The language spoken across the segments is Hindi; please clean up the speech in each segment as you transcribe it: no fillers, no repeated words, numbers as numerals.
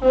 गुड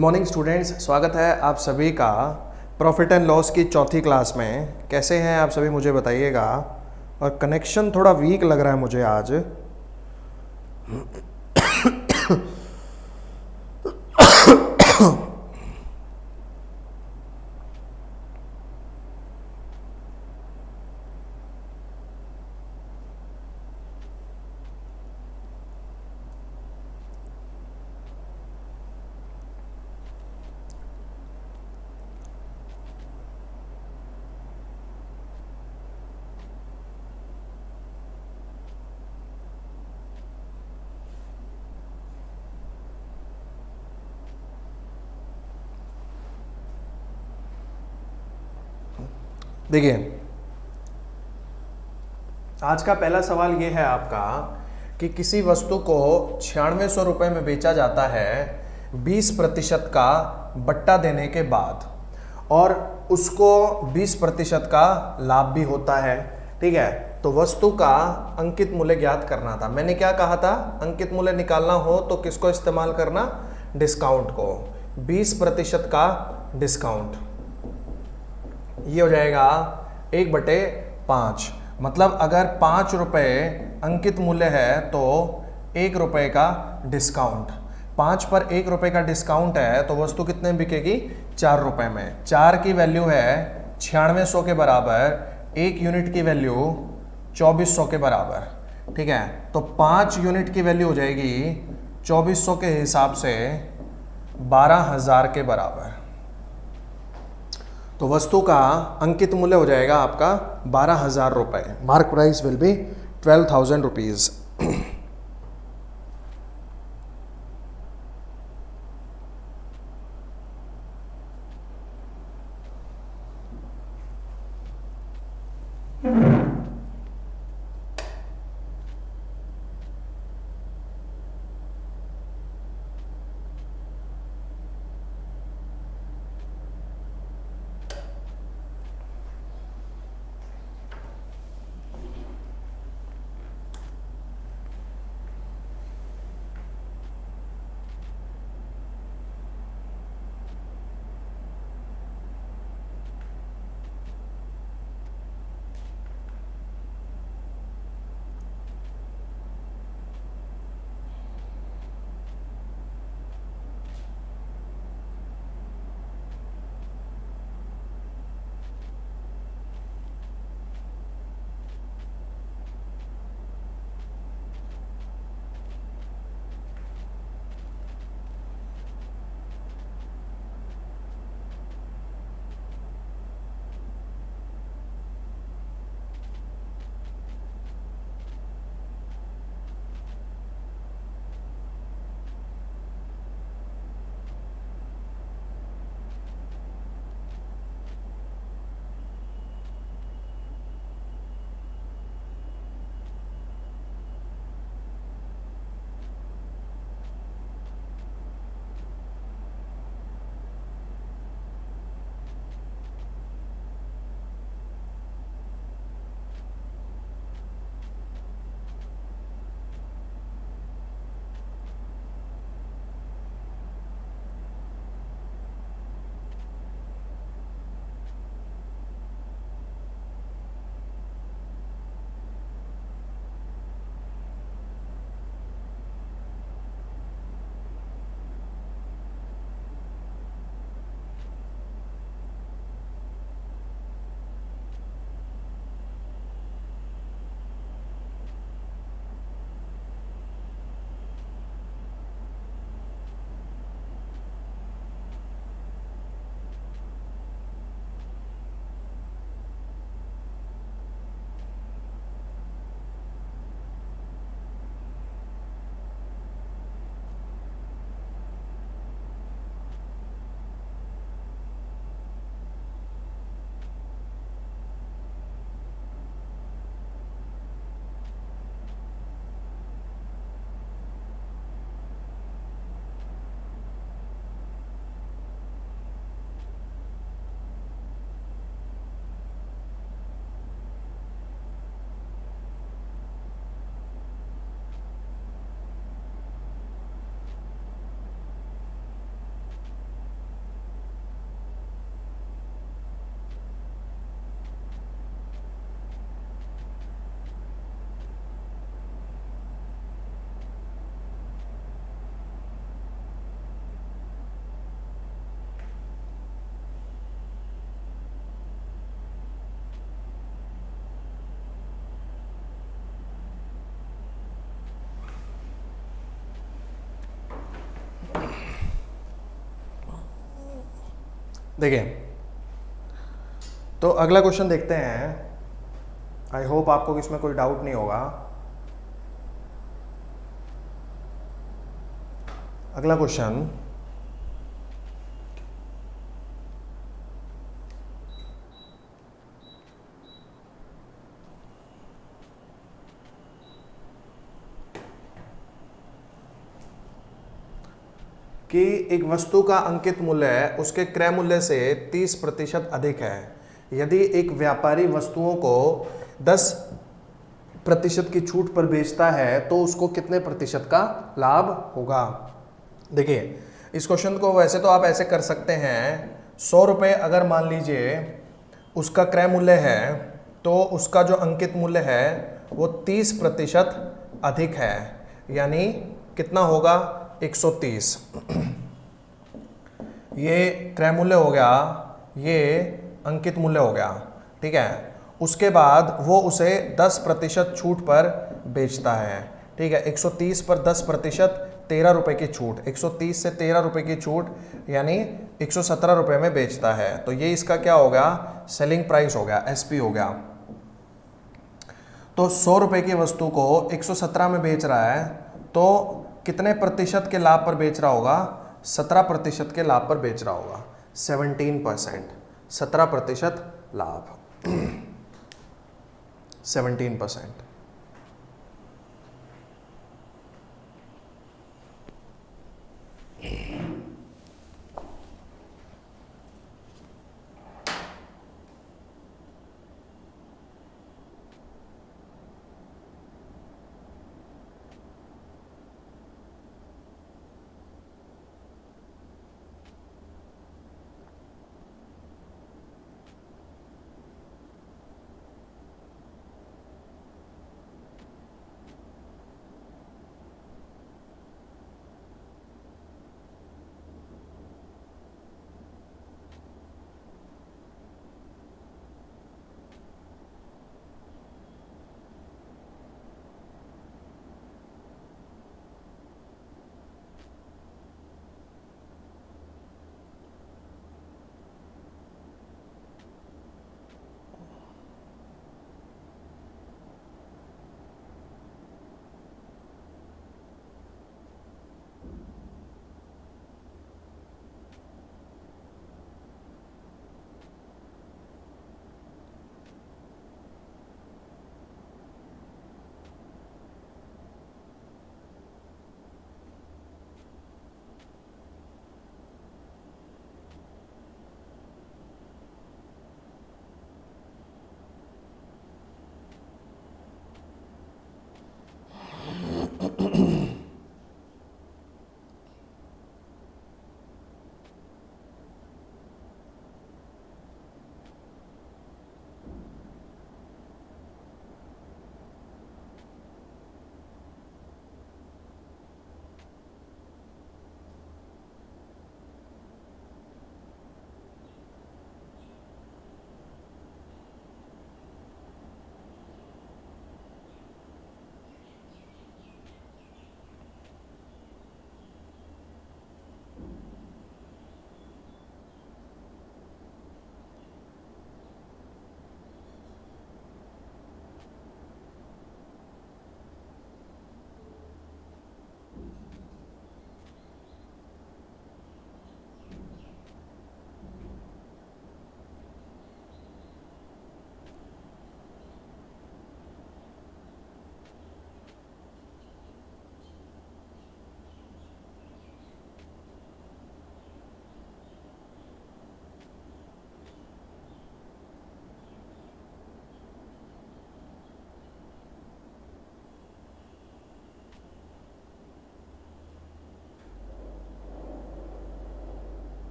मॉर्निंग स्टूडेंट्स, स्वागत है आप सभी का प्रॉफिट एंड लॉस की चौथी क्लास में। कैसे हैं आप सभी मुझे बताइएगा। और कनेक्शन थोड़ा वीक लग रहा है मुझे आज। देखिए, आज का पहला सवाल ये है आपका कि किसी वस्तु को 9600 रुपये में बेचा जाता है 20% का बट्टा देने के बाद, और उसको 20% का लाभ भी होता है। ठीक है, तो वस्तु का अंकित मूल्य ज्ञात करना था। मैंने क्या कहा था, अंकित मूल्य निकालना हो तो किसको इस्तेमाल करना, डिस्काउंट को। 20% का डिस्काउंट, ये हो जाएगा 1/5। मतलब अगर 5 रुपये अंकित मूल्य है तो 1 रुपये का डिस्काउंट। 5 पर 1 रुपये का डिस्काउंट है तो वस्तु कितने में बिकेगी, 4 रुपये में। 4 की वैल्यू है 9600 के बराबर, 1 यूनिट की वैल्यू 2400 के बराबर। ठीक है, तो 5 यूनिट की वैल्यू हो जाएगी 2400 के हिसाब से 12,000 के बराबर। तो वस्तु का अंकित मूल्य हो जाएगा आपका 12,000 रुपये। Mark price will be 12,000 rupees. देखिए, तो अगला क्वेश्चन देखते हैं। आई होप आपको इसमें कोई डाउट नहीं होगा। अगला क्वेश्चन, कि एक वस्तु का अंकित मूल्य उसके क्रय मूल्य से 30% अधिक है। यदि एक व्यापारी वस्तुओं को 10% की छूट पर बेचता है तो उसको कितने प्रतिशत का लाभ होगा। देखिए, इस क्वेश्चन को वैसे तो आप ऐसे कर सकते हैं, 100 रुपये अगर मान लीजिए उसका क्रय मूल्य है तो उसका जो अंकित मूल्य है वो 30% अधिक है, यानी कितना होगा, 130। ये क्रय मूल्य हो गया, ये अंकित मूल्य हो गया, ठीक है। उसके बाद वो उसे 10% छूट पर बेचता है। ठीक है, 130 पर 10% 13 रुपए की छूट, 130 से 13 रुपए की छूट यानी 117 रुपए में बेचता है। तो ये इसका क्या हो गया, सेलिंग प्राइस हो गया, एसपी हो गया। तो 100 रुपए की वस्तु को 117 में बेच रहा है, तो कितने प्रतिशत के लाभ पर बेच रहा होगा, 17% के लाभ पर बेच रहा होगा, 17%, 17% लाभ, 17%।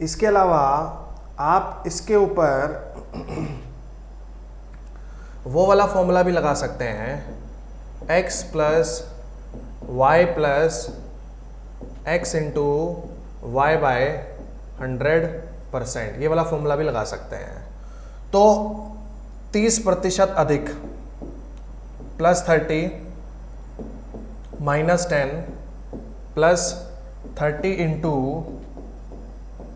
इसके अलावा आप इसके ऊपर वो वाला फॉर्मूला भी लगा सकते हैं, x plus Y plus x into Y by 100%, ये वाला फॉर्मूला भी लगा सकते हैं। तो 30% अधिक plus 30 minus 10 plus 30 into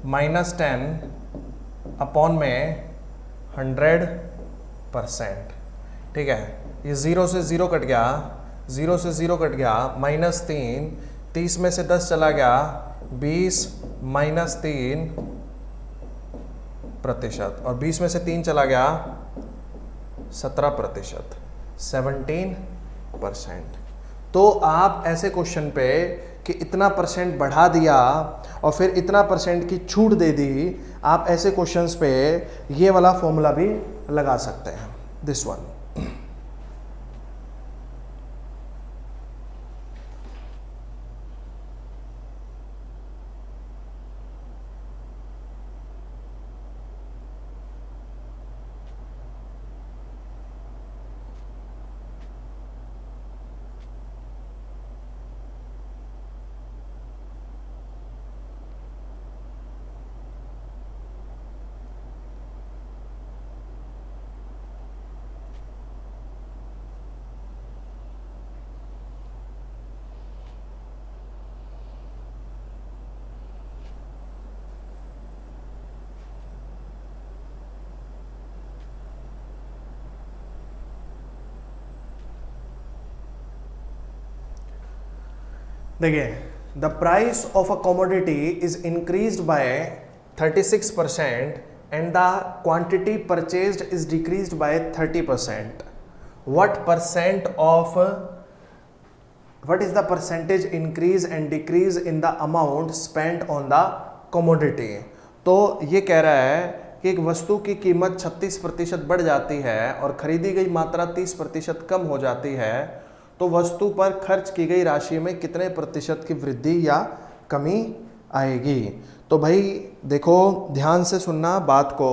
-10 upon में 100%। ठीक है, ये 0 से 0 कट गया, 0 से 0 कट गया, -3, 30 में से 10 चला गया, 20 -3% और 20 में से 3 चला गया 17%, 17%। तो आप ऐसे क्वेश्चन पे कि इतना परसेंट बढ़ा दिया और फिर इतना परसेंट की छूट दे दी, आप ऐसे क्वेश्चंस पे ये वाला फॉर्मूला भी लगा सकते हैं, दिस वन। देखिए, the price of a commodity is increased by 36% and the quantity purchased is decreased bye 30%. What is the percentage increase and decrease in the amount spent on the commodity? तो ये कह रहा है कि एक वस्तु की कीमत 36% बढ़ जाती है और खरीदी गई मात्रा 30% कम हो जाती है, तो वस्तु पर खर्च की गई राशि में कितने प्रतिशत की वृद्धि या कमी आएगी। तो भाई देखो, ध्यान से सुनना बात को,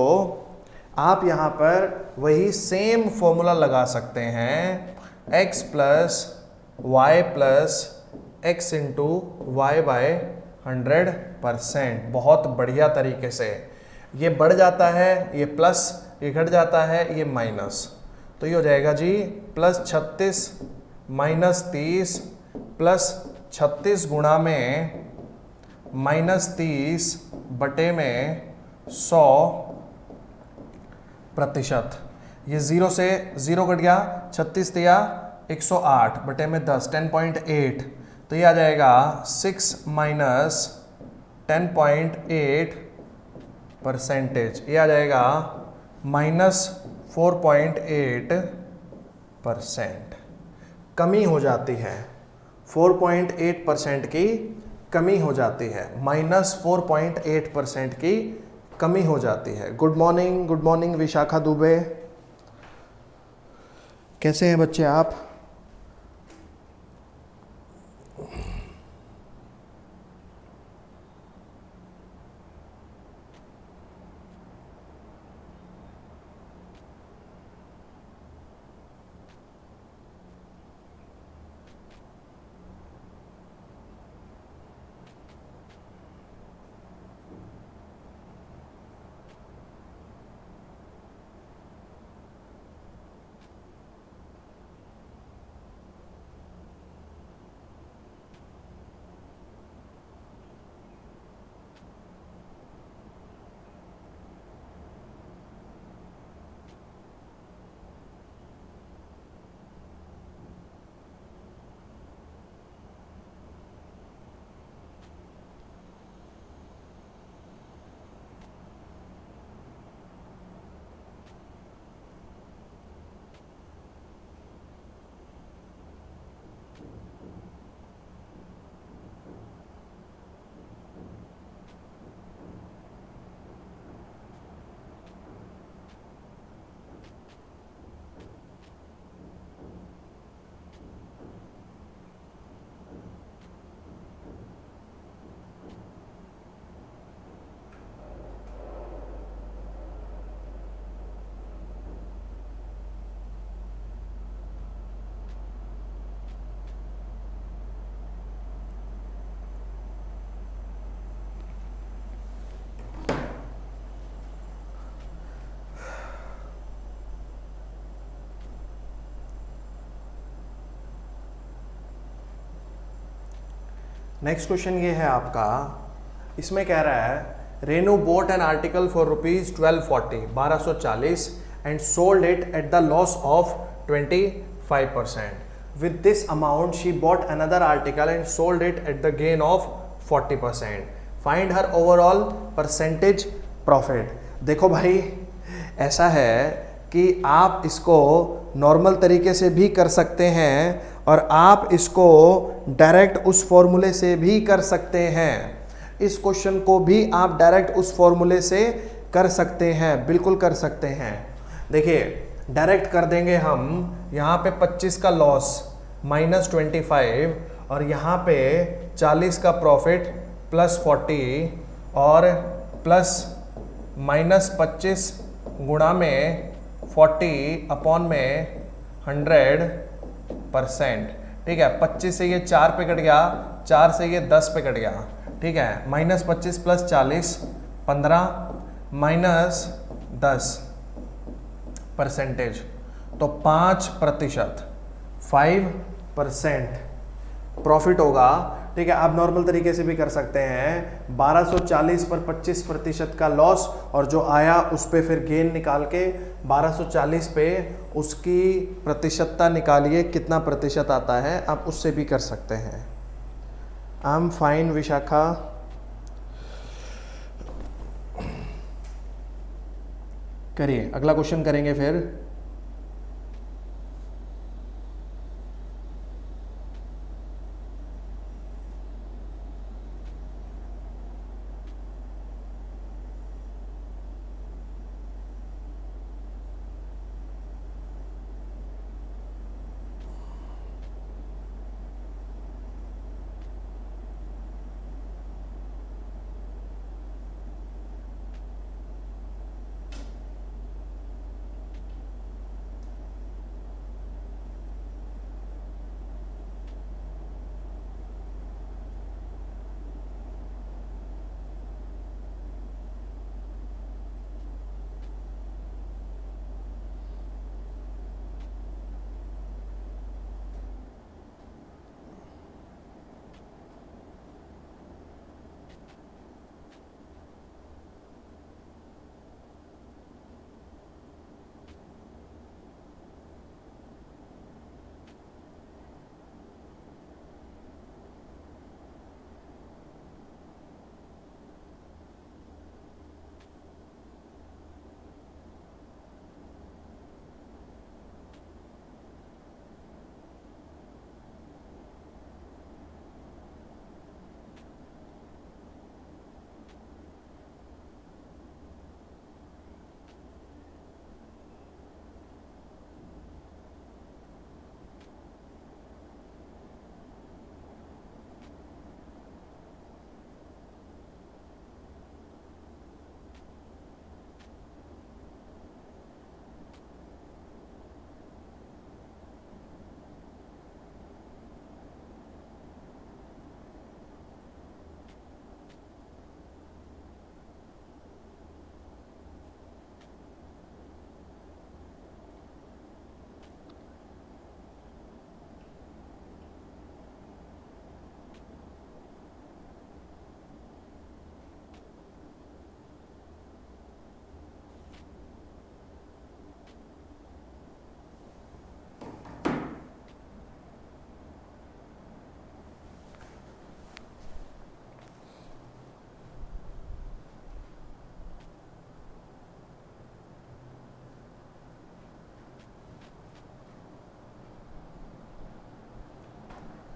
आप यहाँ पर वही सेम फॉर्मूला लगा सकते हैं, x plus Y plus x into Y by 100%। बहुत बढ़िया तरीके से ये बढ़ जाता है, ये प्लस, ये घट जाता है, ये माइनस, तो ये हो जाएगा जी प्लस 36 माइनस 30 प्लस 36 गुणा में माइनस 30 बटे में 100%। ये 0 से 0 कट गया, 36 दिया 108 बटे में 10 10.8, तो ये आ जाएगा 6 माइनस 10.8%, ये आ जाएगा माइनस 4.8%। कमी हो जाती है, 4.8% की कमी हो जाती है, माइनस 4.8% की कमी हो जाती है। गुड मॉर्निंग विशाखा दुबे, कैसे हैं बच्चे आप? नेक्स्ट क्वेश्चन ये है आपका, इसमें कह रहा है Renu boat N article for rupees 1240 and sold it at the loss of 25%. With this amount she bought another article and sold it at the gain of 40%. Find her overall percentage profit. देखो भाई, ऐसा है कि आप इसको नॉर्मल तरीके से भी कर सकते हैं और आप इसको डायरेक्ट उस फॉर्मूले से भी कर सकते हैं, इस क्वेश्चन को भी आप डायरेक्ट उस फॉर्मूले से कर सकते हैं, बिल्कुल कर सकते हैं। देखिए डायरेक्ट कर देंगे हम, यहाँ पे 25 का लॉस -25 और यहाँ पे 40 का प्रॉफिट +40 और प्लस -25 गुणा में 40 अपॉन में 100%। ठीक है, 25 से ये 4 पे कट गया, 4 से ये 10 पे कट गया। ठीक है, -25 + 40 15 -10% तो 5% 5% प्रॉफिट होगा। ठीक है, आप नॉर्मल तरीके से भी कर सकते हैं, 1240 पर 25% का लॉस और जो आया उस पे फिर गेन निकाल के 1240 पे उसकी प्रतिशतता निकालिए, कितना प्रतिशत आता है, आप उससे भी कर सकते हैं। I am fine Vishakha. करिए, अगला क्वेश्चन करेंगे फिर।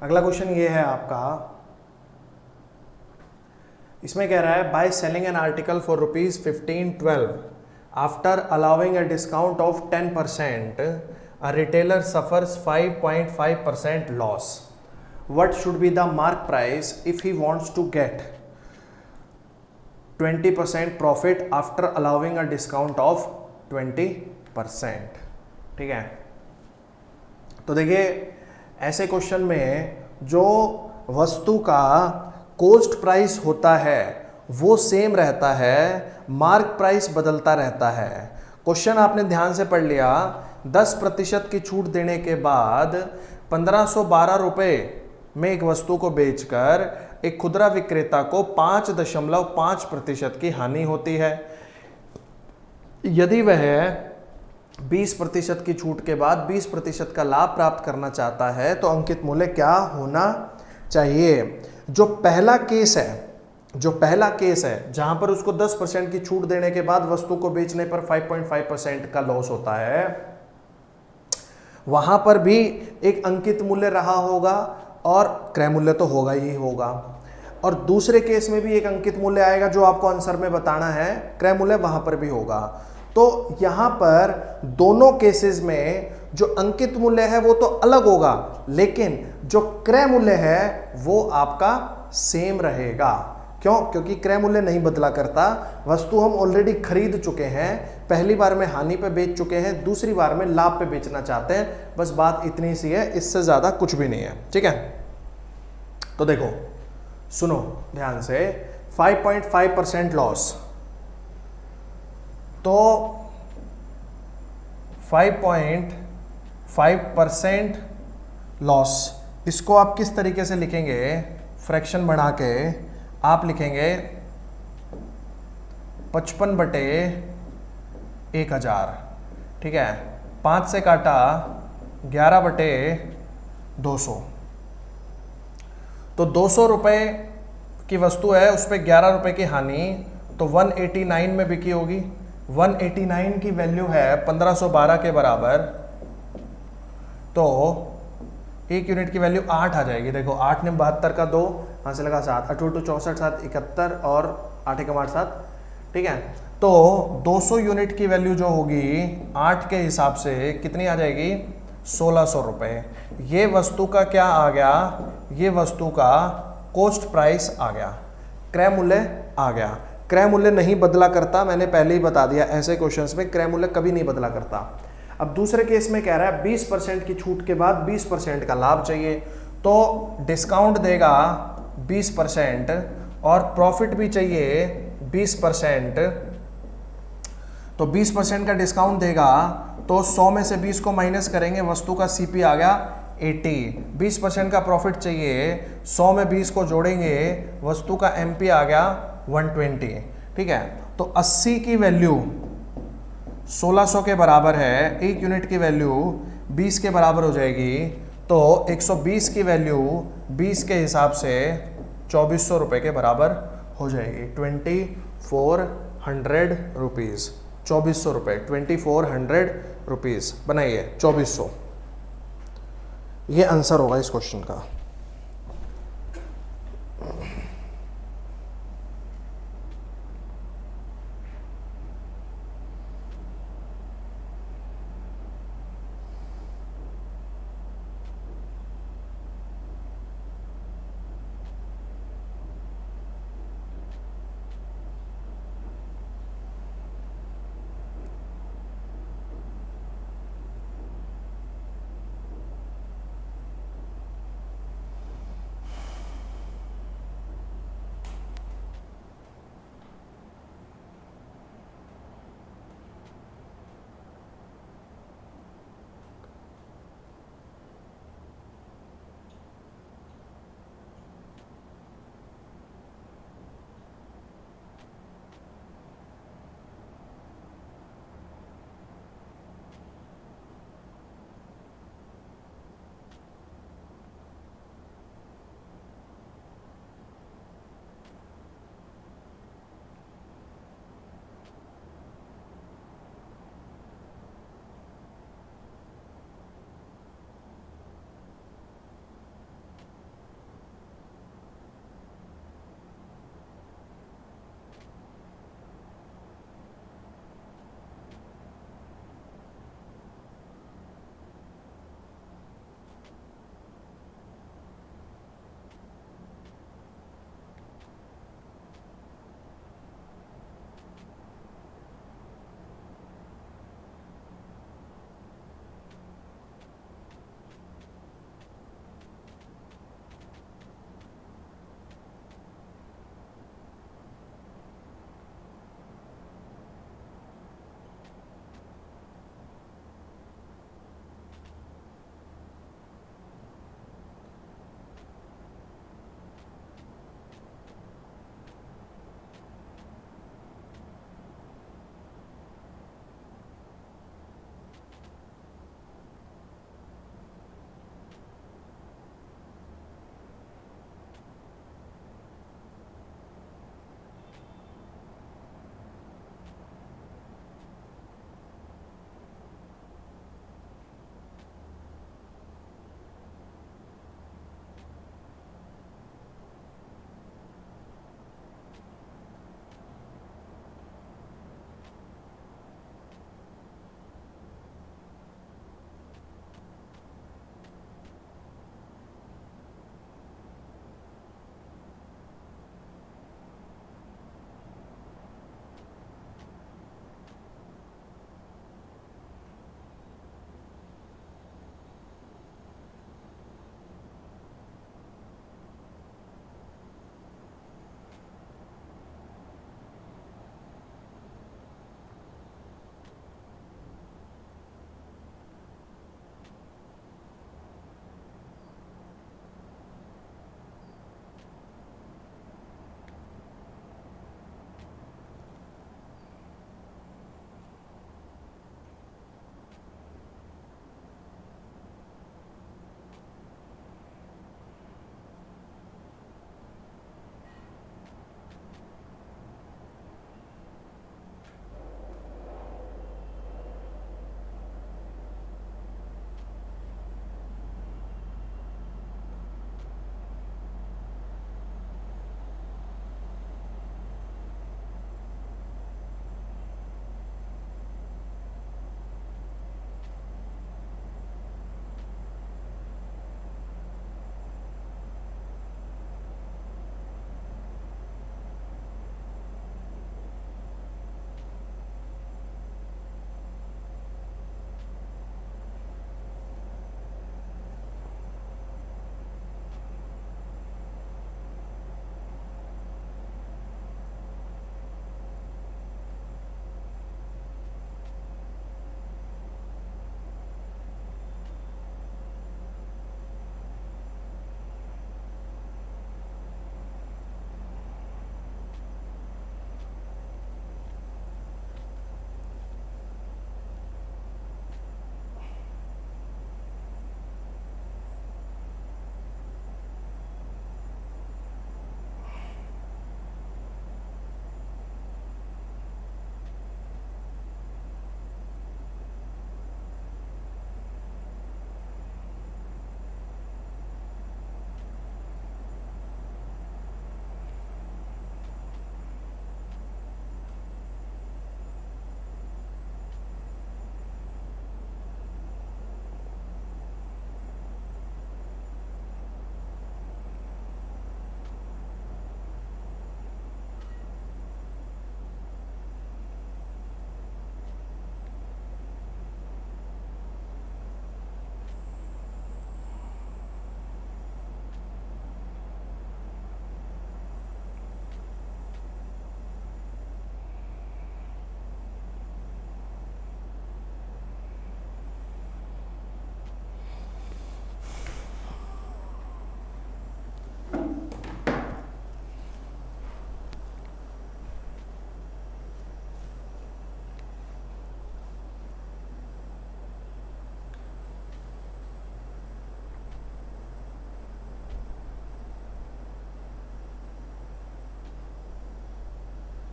अगला क्वेश्चन ये है आपका, इसमें कह रहा है by selling an article for ₹1512 after allowing a discount of 10% a retailer suffers 5.5% loss. What should be the mark price if he wants to get 20% profit after allowing a discount of 20%। ठीक है, तो देखिए ऐसे क्वेश्चन में जो वस्तु का कॉस्ट प्राइस होता है वो सेम रहता है, मार्क प्राइस बदलता रहता है। क्वेश्चन आपने ध्यान से पढ़ लिया, 10% की छूट देने के बाद 1512 रुपये में एक वस्तु को बेचकर एक खुदरा विक्रेता को 5.5% की हानि होती है। यदि वह 20% की छूट के बाद 20% का लाभ प्राप्त करना चाहता है तो अंकित मूल्य क्या होना चाहिए। जो पहला केस है जहां पर उसको 10% की छूट देने के बाद वस्तु को बेचने पर 5.5% का लॉस होता है, वहां पर भी एक अंकित मूल्य रहा होगा और क्रय मूल्य तो होगा ही होगा, और दूसरे केस में भी एक अंकित मूल्य आएगा जो आपको आंसर में बताना है, क्रय मूल्य वहां पर भी होगा। तो यहां पर दोनों केसेस में जो अंकित मूल्य है वो तो अलग होगा, लेकिन जो क्रय मूल्य है वो आपका सेम रहेगा। क्यों? क्योंकि क्रय मूल्य नहीं बदला करता, वस्तु हम ऑलरेडी खरीद चुके हैं, पहली बार में हानि पे बेच चुके हैं, दूसरी बार में लाभ पे बेचना चाहते हैं, बस बात इतनी सी है, इससे ज्यादा कुछ भी नहीं है। ठीक है, तो देखो सुनो ध्यान से, 5.5% लॉस, तो 5.5% लॉस, इसको आप किस तरीके से लिखेंगे? फ्रैक्शन बढ़ा के आप लिखेंगे 55/1000। ठीक है, 5 से काटा 11/200, तो 200 रुपए की वस्तु है, उस पर 11 रुपए की हानि, तो 189 में बिकी होगी। 189 की वैल्यू है 1512 के बराबर, तो एक यूनिट की वैल्यू 8 आ जाएगी। देखो 8 ने 72 का 2, यहाँ से लगा 7, 8 2 64, 7 71 और 8 1 8 7। ठीक है, तो 200 यूनिट की वैल्यू जो होगी 8 के हिसाब से कितनी आ जाएगी? 1600 रुपये। ये वस्तु का क्या आ गया? ये वस्तु का कॉस्ट प्राइस आ गया, क्रय मूल्य आ गया। क्रय मूल्य नहीं बदला करता, मैंने पहले ही बता दिया, ऐसे क्वेश्चंस में क्रय मूल्य कभी नहीं बदला करता। अब दूसरे केस में कह रहा है 20% की छूट के बाद 20% का लाभ चाहिए, तो डिस्काउंट देगा 20% और प्रॉफिट भी चाहिए 20%, तो 20% का डिस्काउंट देगा, तो 100 में से 20 को माइनस करेंगे, वस्तु का सीपी आ गया 80। 20% का प्रॉफिट चाहिए, 100 में 20 को जोड़ेंगे, वस्तु का एमपी आ गया 120। ठीक है, तो 80 की वैल्यू 1600 के बराबर है, एक यूनिट की वैल्यू 20 के बराबर हो जाएगी, तो 120 की वैल्यू 20 के हिसाब से 2400 रुपये के बराबर हो जाएगी। 2400 रुपीज़, 2400 रुपये, 2400 रुपीज़ बनाइए, 2400, ये आंसर होगा इस क्वेश्चन का।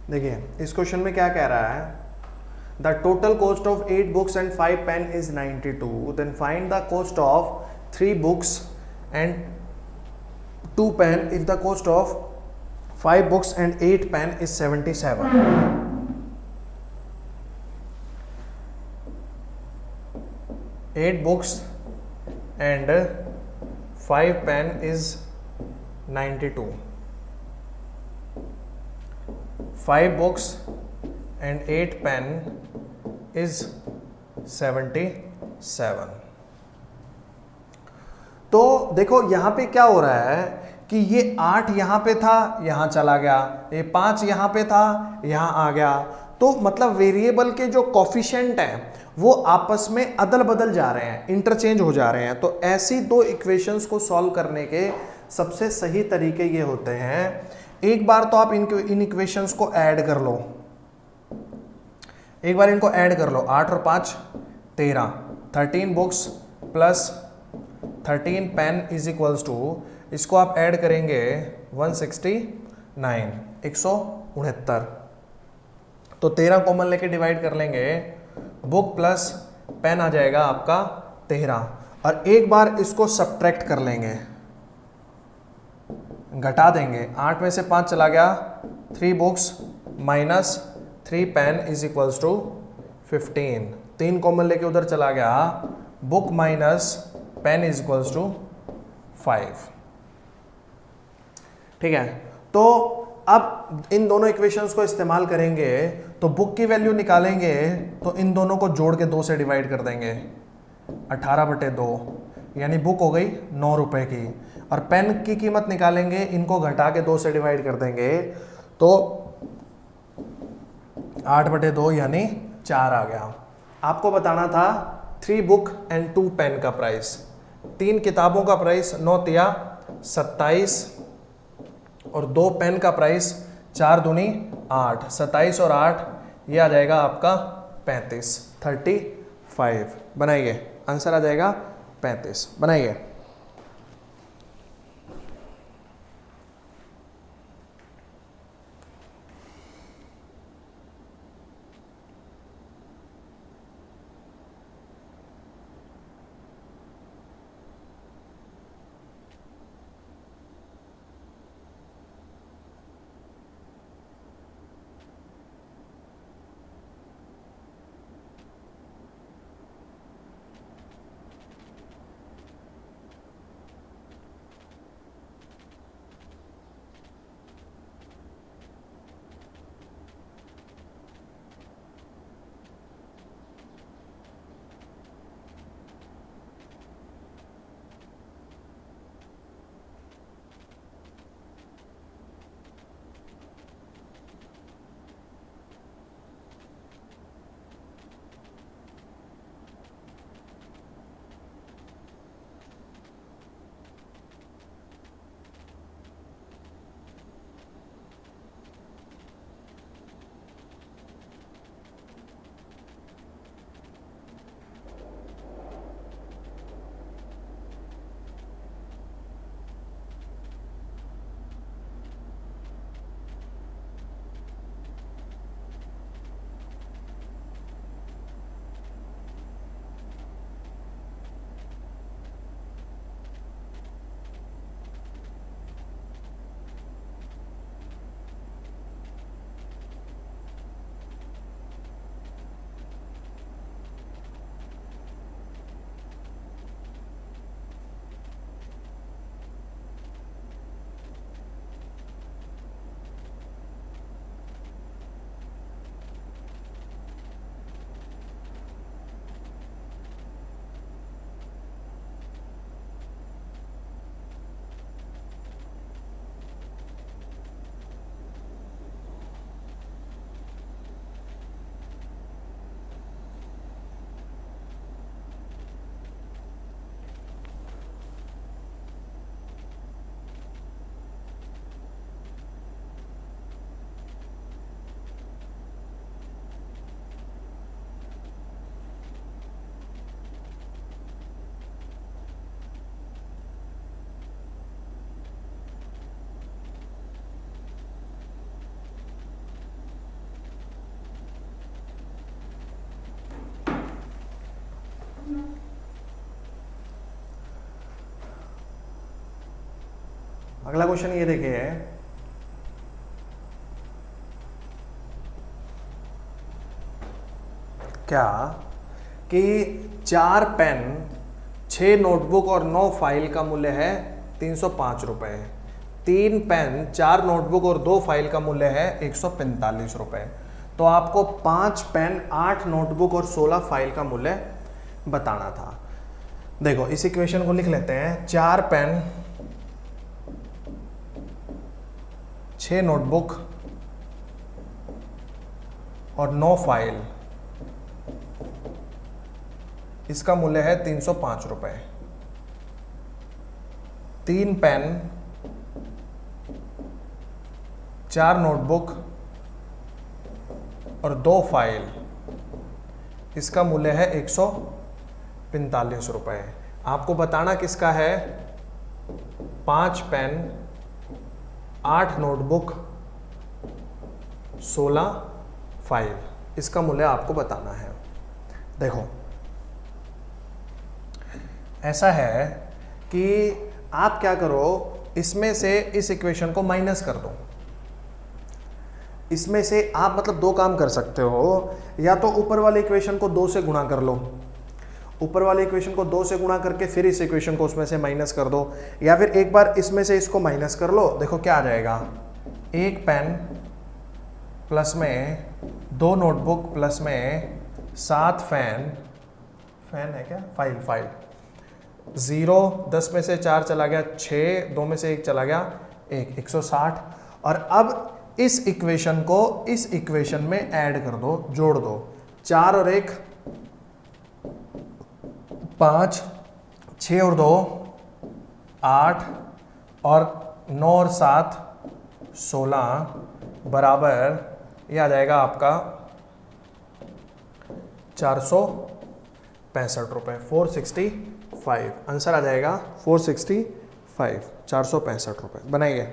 देखिए इस क्वेश्चन में क्या कह रहा है, the total cost of 8 books and 5 pen is 92, then find the cost of 3 books and 2 pen if the cost of 5 books and 8 pen is 77. 8 books and 5 pen is 92. 5 books and 8 pen is 77. तो देखो यहां पे क्या हो रहा है कि ये 8 यहां पे था, यहां चला गया, ये 5 यहां पे था, यहां आ गया। तो मतलब वेरिएबल के जो कॉफिशिएंट हैं वो आपस में अदल बदल जा रहे हैं, इंटरचेंज हो जा रहे हैं। तो ऐसी दो इक्वेशंस को सॉल्व करने के सबसे सही तरीके ये होते हैं, एक बार तो आप इन इक्वेशंस को ऐड कर लो, एक बार इनको ऐड कर लो, 8 और 5 13, 13 books plus 13 pen is equals to, इसको आप ऐड करेंगे 169, 169। तो 13 कॉमन लेके डिवाइड कर लेंगे, बुक प्लस पेन आ जाएगा आपका 13, और एक बार इसको सब्ट्रैक्ट कर लेंगे, घटा देंगे, 8 में से 5 चला गया, 3 books minus 3 pen is equals to 15, 3 common लेके उधर चला गया, book minus pen is equals to 5। ठीक है, तो अब इन दोनों इक्वेशंस को इस्तेमाल करेंगे, तो बुक की वैल्यू निकालेंगे तो इन दोनों को जोड़ के 2 से डिवाइड कर देंगे, 18/2, यानी बुक हो गई 9 रुपए की, और पेन की कीमत निकालेंगे, इनको घटा के 2 से डिवाइड कर देंगे तो 8/2 यानी 4 आ गया। आपको बताना था 3 बुक एंड 2 पेन का प्राइस, 3 किताबों का प्राइस 9 तिया 27 और 2 पेन का प्राइस 4 दूनी 8, 27 और 8 ये आ जाएगा आपका 35, 35 बनाइए, आंसर आ जाएगा 35, बनाइए। अगला क्वेश्चन ये देखिए, क्या कि 4 पेन, 6 नोटबुक और 9 फाइल का मूल्य है 305 रुपए। 3 पेन, 4 नोटबुक और 2 फाइल का मूल्य है 145 रुपए। तो आपको 5 पेन, 8 नोटबुक और 16 फाइल का मूल्य बताना था। देखो इस इक्वेशन को लिख लेते हैं। 4 पेन, 6 नोटबुक और 9 फाइल, इसका मूल्य है 305 रुपए। 3 पेन, 4 नोटबुक और 2 फाइल, इसका मूल्य है 145 रुपए। आपको बताना किसका है? 5 पेन, 8 नोटबुक, 16 फाइल, इसका मूल्य आपको बताना है। देखो ऐसा है कि आप क्या करो, इसमें से इस इक्वेशन को माइनस कर दो। इसमें से आप मतलब दो काम कर सकते हो, या तो ऊपर वाले इक्वेशन को 2 से गुणा कर लो, ऊपर वाले इक्वेशन को 2 से गुणा करके फिर इस इक्वेशन को उसमें से माइनस कर दो, या फिर एक बार इसमें से इसको माइनस कर लो। देखो क्या आ जाएगा, 1 पेन प्लस में 2 नोटबुक प्लस में 7 फैन है क्या, फाइल 0, 10 में से 4 चला गया 6, 2 में से 1 चला गया 1, 160। और अब इस इक्वेशन को इस इक्वेशन में ऐड कर दो, जोड़ दो। 4 और 1 5, 6 और 2 8, और 9 और 7 16, बराबर ये आ जाएगा आपका 465 रुपये, 465। आंसर आ जाएगा 465, 465 रुपये। बनाइए।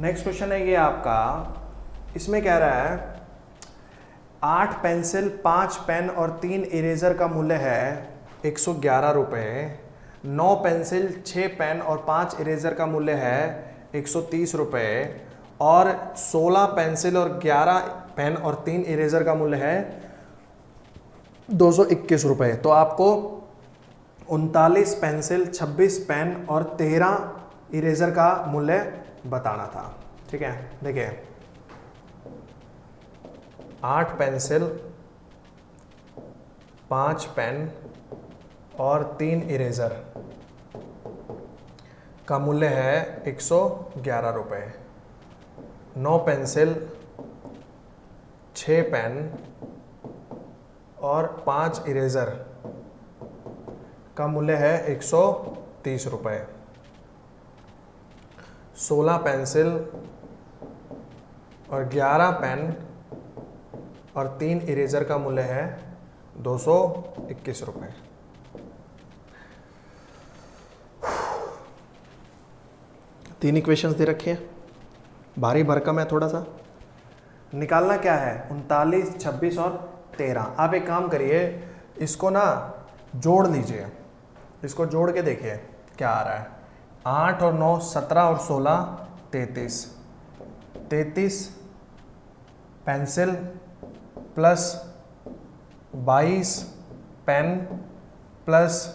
नेक्स्ट क्वेश्चन है ये आपका, इसमें कह रहा है 8 पेंसिल 5 पेन और 3 इरेजर का मूल्य है 111 रुपये। 9 पेंसिल 6 पेन और 5 इरेजर का मूल्य है 130 रुपये। और 16 पेंसिल और 11 पेन और 3 इरेजर का मूल्य है 221 रुपये। तो आपको 39 पेंसिल 26 पेन और 13 इरेजर का मूल्य बताना था। ठीक है, देखिए 8 पेंसिल 5 पेन और 3 इरेजर का मूल्य है 111 रुपये। 9 पेंसिल 6 पेन और 5 इरेजर का मूल्य है 130 रुपये। 16 पेंसिल और 11 पेन और 3 इरेजर का मूल्य है 221 रुपये। तीन इक्वेशंस दे रखे हैं, भारी भरकम है थोड़ा सा। निकालना क्या है, 39, 26 और 13। आप एक काम करिए, इसको ना जोड़ लीजिए, इसको जोड़ के देखिए क्या आ रहा है। 8 और 9 17 और 16 33। 33 pencil plus 22 pen plus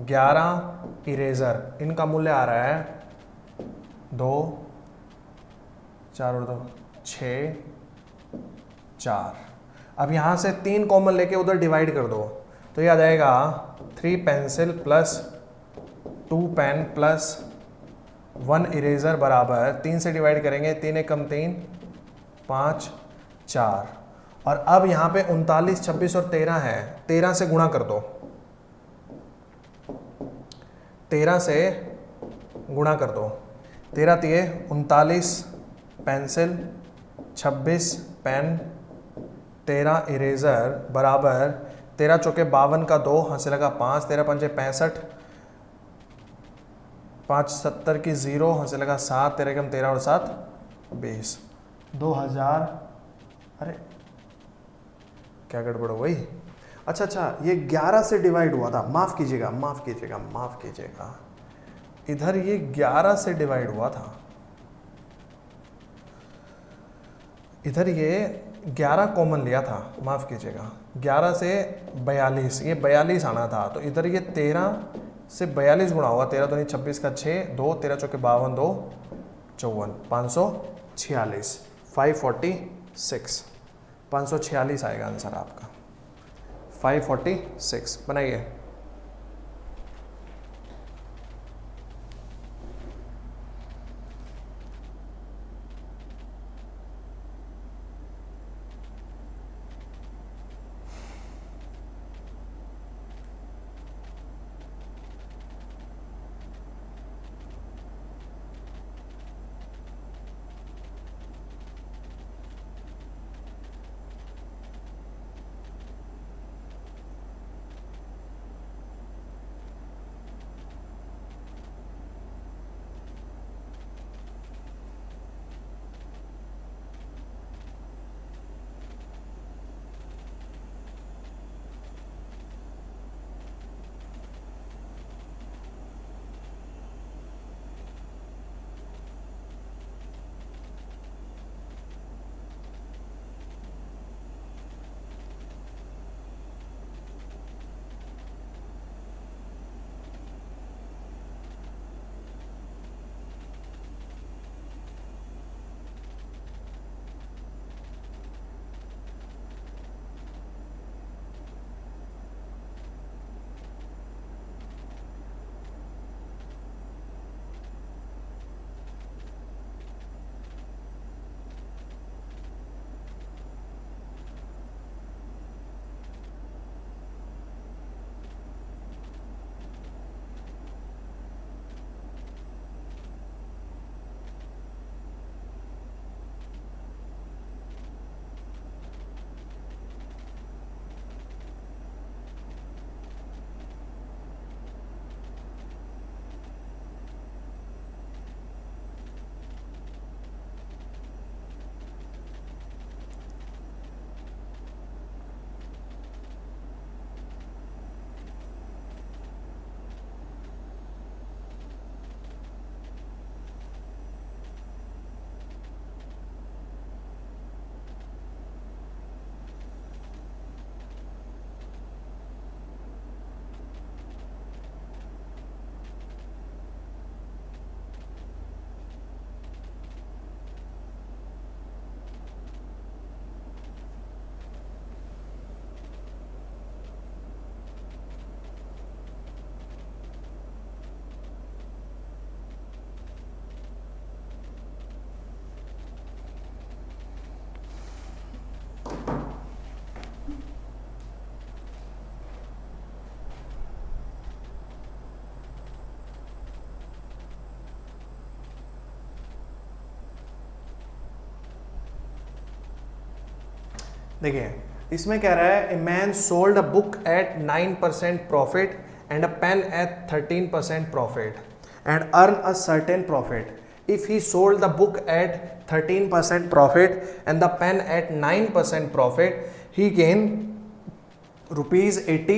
11 eraser, इनका मूल्य आ रहा है 2, 4 और 2 6, 4। अब यहाँ से 3 कॉमन लेके उधर डिवाइड कर दो तो ये आ जाएगा 3 pencil plus 2 pen plus 1 eraser बराबर 3 से डिवाइड करेंगे, 3 एकम 3 5 4। और अब यहाँ पे 39, 26 और 13 है, 13 से गुणा कर दो, 13 से गुणा कर दो। 13 तिये 39 पेंसिल 26 पेन 13 इरेजर बराबर 13 चौके 52 का 2 हंसे लगा 5, 13 पंजे 65, 5 70 की 0 हंसे लगा 7, 13 कम 13 और 7 20, 2000। अरे क्या गड़बड़ हो गई। अच्छा, ये 11 से डिवाइड हुआ था, माफ़ कीजिएगा माफ़ कीजिएगा माफ़ कीजिएगा, इधर ये 11 से डिवाइड हुआ था, इधर ये 11 कॉमन लिया था, माफ़ कीजिएगा। 11 से 42, ये 42 आना था, तो इधर ये 13 से 42 गुणा होगा। 13 दूनी 26 का 6, 2 13 चौके 52, 2 54, 546, 546, 546 आएगा आंसर आपका, 546 बनाइए। देखिए इसमें कह रहा है a man sold a book at 9% profit and a pen at 13% profit and earn a certain profit. If he sold the book at 13% profit and the pen at 9% profit, he gain rupees 80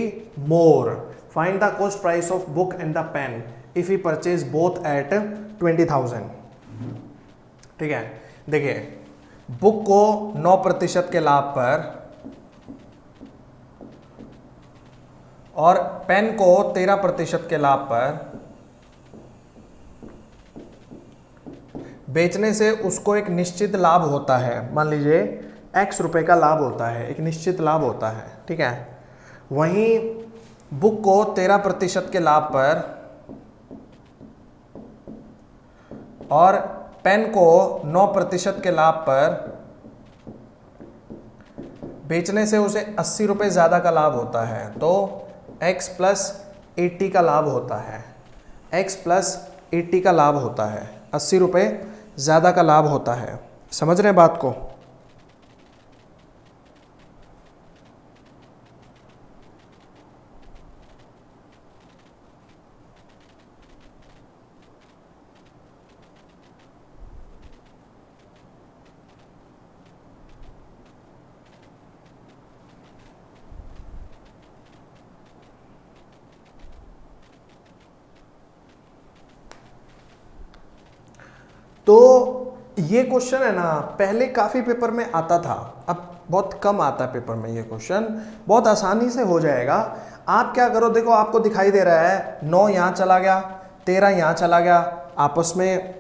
more. Find the cost price of book and the pen if he purchase both at 20,000. ठीक है, देखिए बुक को 9% के लाभ पर और पेन को 13% के लाभ पर बेचने से उसको एक निश्चित लाभ होता है. मान लीजिए x रुपए का लाभ होता है, एक निश्चित लाभ होता है. ठीक है, वहीं बुक को 13% के लाभ पर और पेन को 9% के लाभ पर बेचने से उसे 80 रुपये ज़्यादा का लाभ होता है. तो x प्लस 80 का लाभ होता है. x प्लस 80 का लाभ होता है, 80 रुपये ज़्यादा का लाभ होता है. समझ रहे हैं बात को? तो ये क्वेश्चन है ना, पहले काफ़ी पेपर में आता था, अब बहुत कम आता है पेपर में. ये क्वेश्चन बहुत आसानी से हो जाएगा. आप क्या करो, देखो आपको दिखाई दे रहा है 9 यहाँ चला गया, 13 यहाँ चला गया, आपस में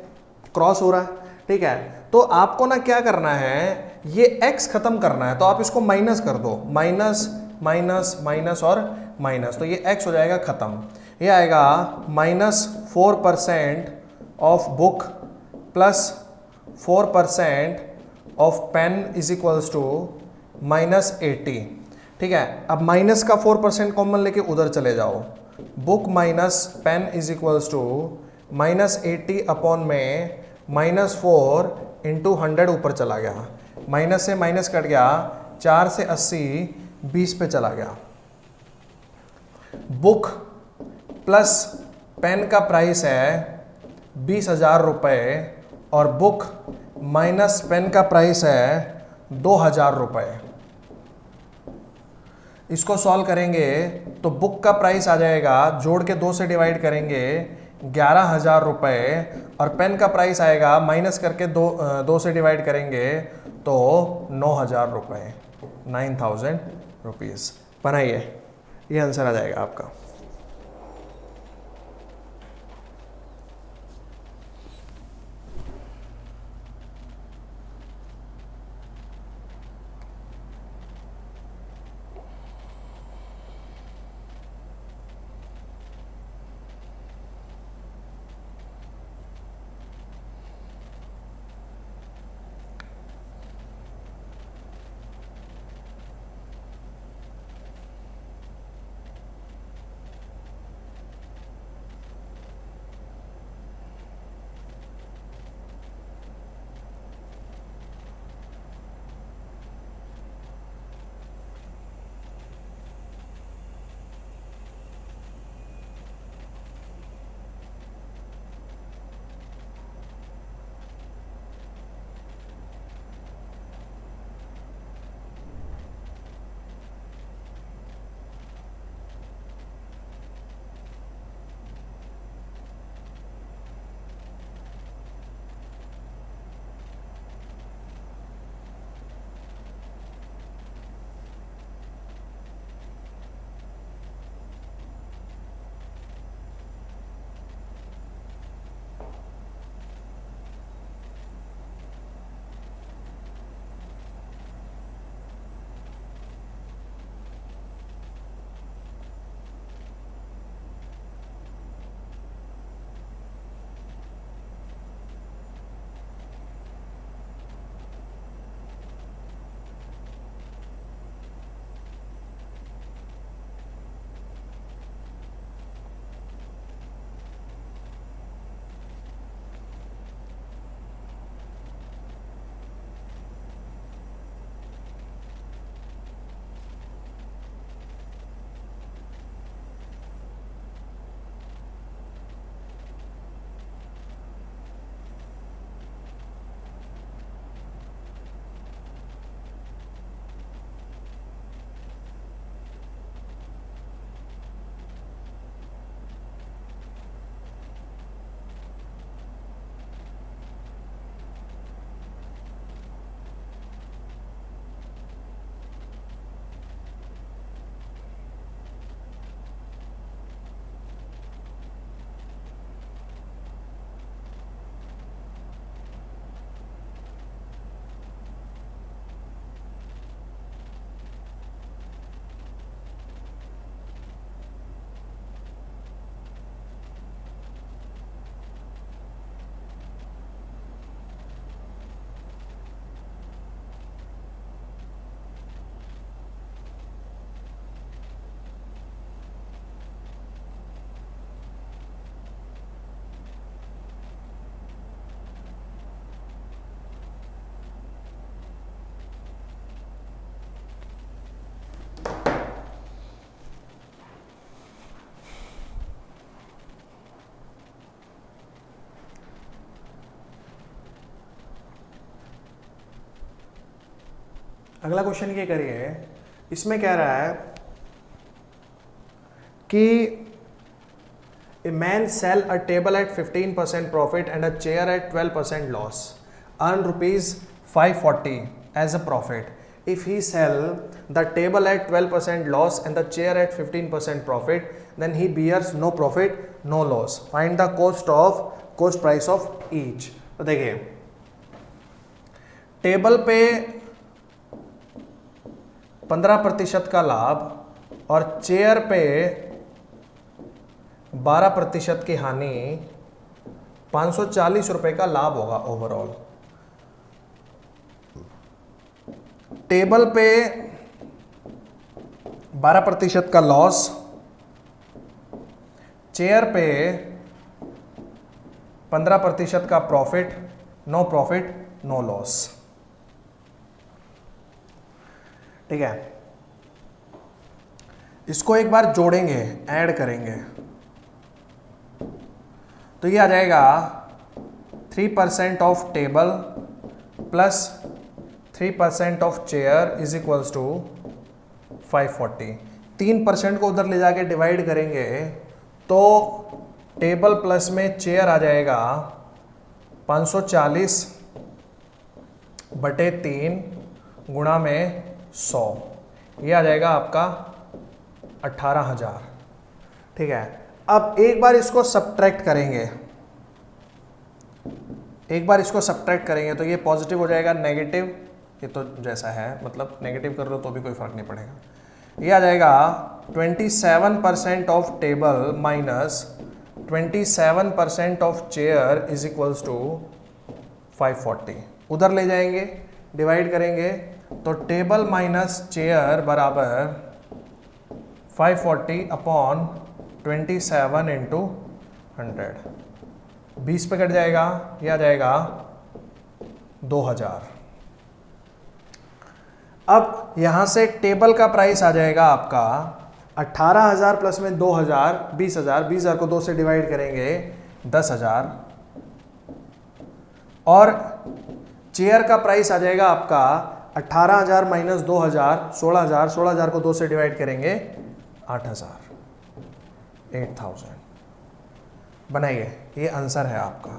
क्रॉस हो रहा है. ठीक है, तो आपको ना क्या करना है, ये x खत्म करना है. तो आप इसको माइनस कर दो, माइनस माइनस माइनस और माइनस, तो ये x हो जाएगा खत्म. ये आएगा -4% of book plus 4% of pen is equals to -80. ठीक है, अब माइनस का 4% कॉमन लेके उधर चले जाओ. Book minus pen is equals to -80 upon में -4 इंटू 100 ऊपर चला गया. माइनस से माइनस कट गया, 4 से 80 20 पे चला गया. बुक प्लस पेन का प्राइस है 20,000 रुपये और बुक माइनस पेन का प्राइस है 2,000 रुपये. इसको सॉल्व करेंगे तो बुक का प्राइस आ जाएगा, जोड़ के 2 से डिवाइड करेंगे 11,000 रुपये, और पेन का प्राइस आएगा माइनस करके 2 से डिवाइड करेंगे तो 9,000 रुपये, 9,000 रुपीज़. बनाइए, ये आंसर आ जाएगा आपका. अगला क्वेश्चन ये करिए, इसमें कह रहा है कि a man sell a table at 15% profit and a chair at 12% loss, earn rupees 540 as a profit. If he sell the table at 12% loss and the chair at 15% profit, then he bears no profit, no loss. Find the cost price of each. तो देखिए, टेबल पे 15% का लाभ और चेयर पे 12% की हानि, 540 रुपए का लाभ होगा ओवरऑल। टेबल पे 12% का लॉस, चेयर पे 15% का profit, no profit no loss. ठीक है, इसको एक बार जोड़ेंगे, ऐड करेंगे तो ये आ जाएगा 3% of table plus 3% of chair is equals to 540। 3% को उधर ले जाके डिवाइड करेंगे तो टेबल प्लस में चेयर आ जाएगा 540 बटे 3 गुणा में 100, ये आ जाएगा आपका 18,000। ठीक है, अब एक बार इसको सब्ट्रैक्ट करेंगे, तो ये पॉजिटिव हो जाएगा, नेगेटिव ये तो जैसा है, मतलब नेगेटिव कर लो तो भी कोई फर्क नहीं पड़ेगा। ये आ जाएगा 27% of table minus 27% of chair is equals to 540। उधर ले जाएंगे, डिवाइड करेंगे तो टेबल माइनस चेयर बराबर 540 अपॉन 27 इंटू 100, 20 पे कट जाएगा, यह आ जाएगा 2000। अब यहां से टेबल का प्राइस आ जाएगा आपका 18,000 प्लस में 2000, 20,000, 20,000 को 2 से डिवाइड करेंगे 10,000, और चेयर का प्राइस आ जाएगा आपका 18,000 माइनस 2,000, 16,000, 16,000 को 2 से डिवाइड करेंगे 8,000, 8,000। बनाइए, ये आंसर है आपका।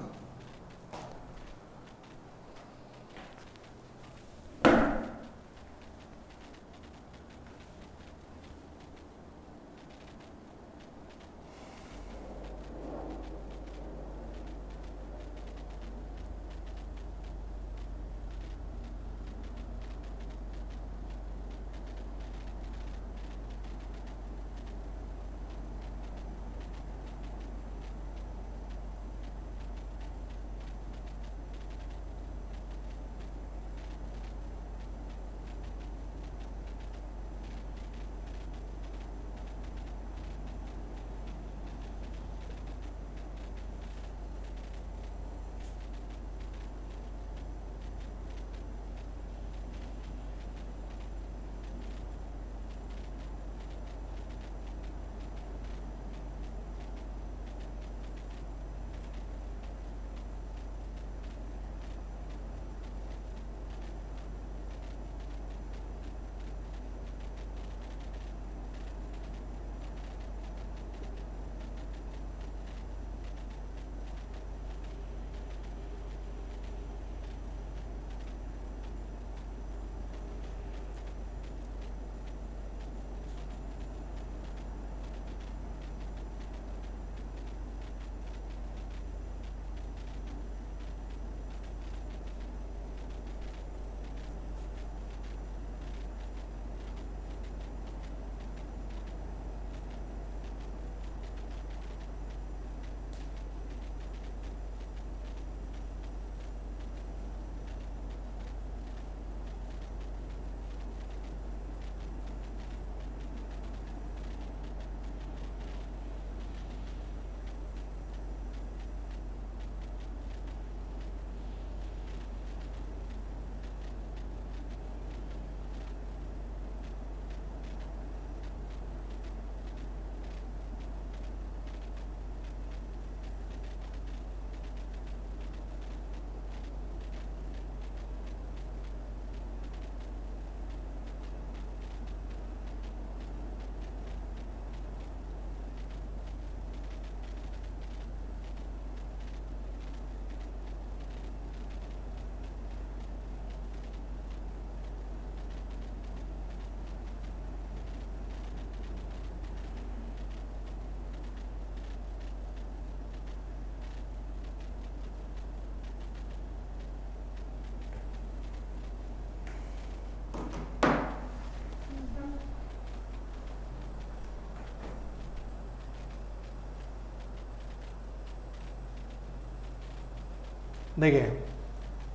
देखिए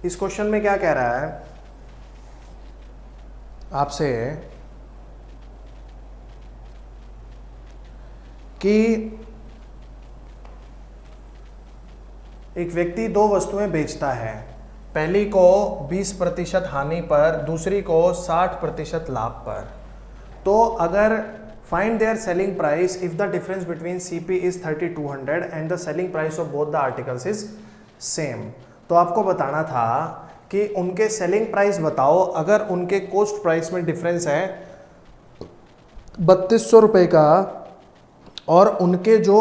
इस क्वेश्चन में क्या कह रहा है आपसे कि एक व्यक्ति दो वस्तुएं बेचता है, पहली को 20% हानि पर, दूसरी को 60% लाभ पर। तो अगर find their selling price if the difference between CP is 3200 and the selling price of both the articles is same. तो आपको बताना था कि उनके सेलिंग प्राइस बताओ अगर उनके कॉस्ट प्राइस में डिफरेंस है 3200 रुपये का और उनके जो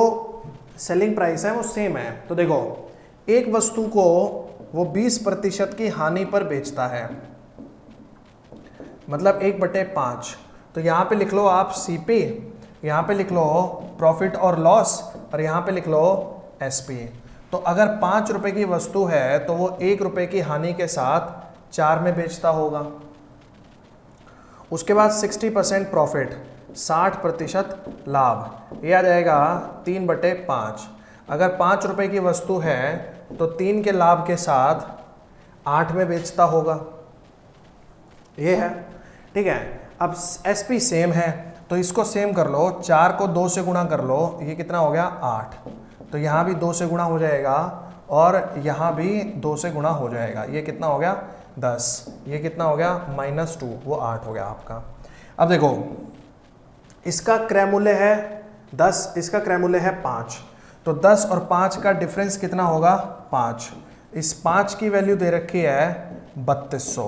सेलिंग प्राइस है वो सेम है। तो देखो एक वस्तु को वो 20% की हानि पर बेचता है, मतलब 1/5। तो यहाँ पे लिख लो आप सीपी, यहाँ पे लिख लो प्रॉफिट और लॉस, और यहाँ पे लिख लो एसपी। तो अगर 5 रुपए की वस्तु है तो वो 1 रुपए की हानि के साथ 4 में बेचता होगा। उसके बाद 60% प्रॉफिट, 60% लाभ, ये आ जाएगा 3/5। अगर 5 रुपए की वस्तु है तो 3 के लाभ के साथ 8 में बेचता होगा, ये है। ठीक है, अब एसपी सेम है तो इसको सेम कर लो, 4 को 2 से गुणा कर लो, ये कितना हो गया 8। तो यहाँ भी 2 से गुणा हो जाएगा और यहाँ भी 2 से गुणा हो जाएगा, ये कितना हो गया 10, ये कितना हो गया -2, वो 8 हो गया आपका। अब देखो इसका क्रय मूल्य है 10, इसका क्रय मूल्य है 5, तो 10 और 5 का डिफरेंस कितना होगा 5। इस 5 की वैल्यू दे रखी है 3200,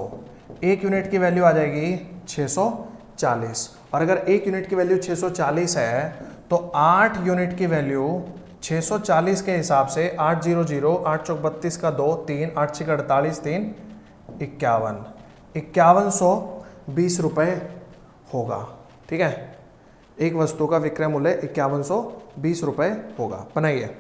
1 यूनिट की वैल्यू आ जाएगी 640, और अगर 1 यूनिट की वैल्यू 640 है तो 8 यूनिट की वैल्यू 640 के हिसाब से 800, 8 चौक 32 का 2, 3, 8 छः 48, 3 51, 5120 रुपये होगा। ठीक है, एक वस्तु का विक्रय मूल्य 5120 रुपये होगा। बनाइए।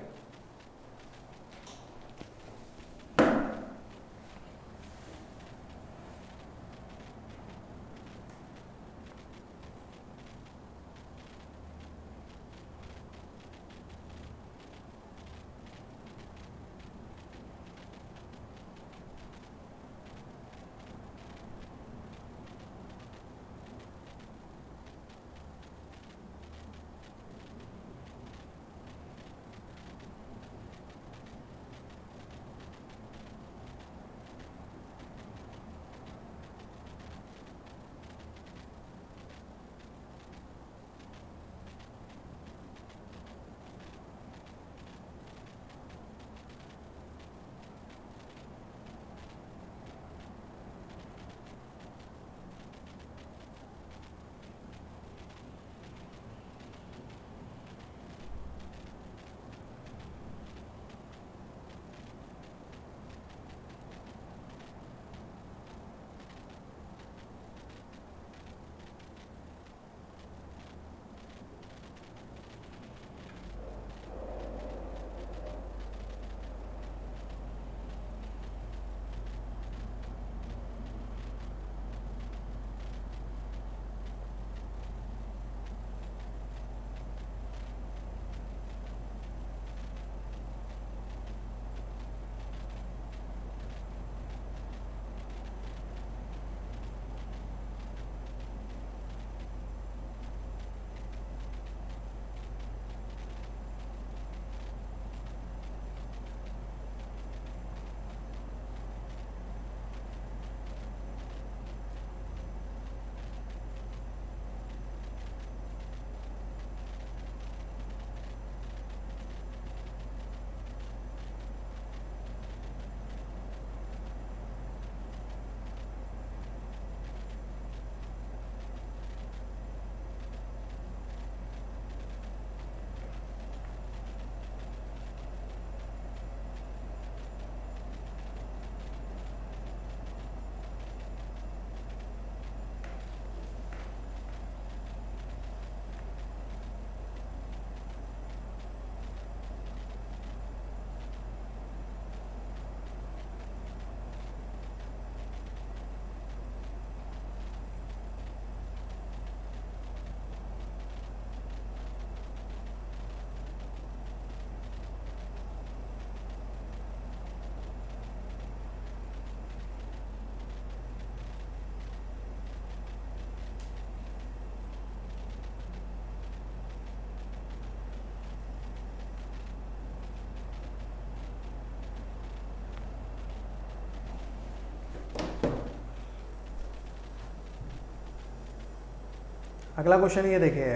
अगला क्वेश्चन ये देखिए,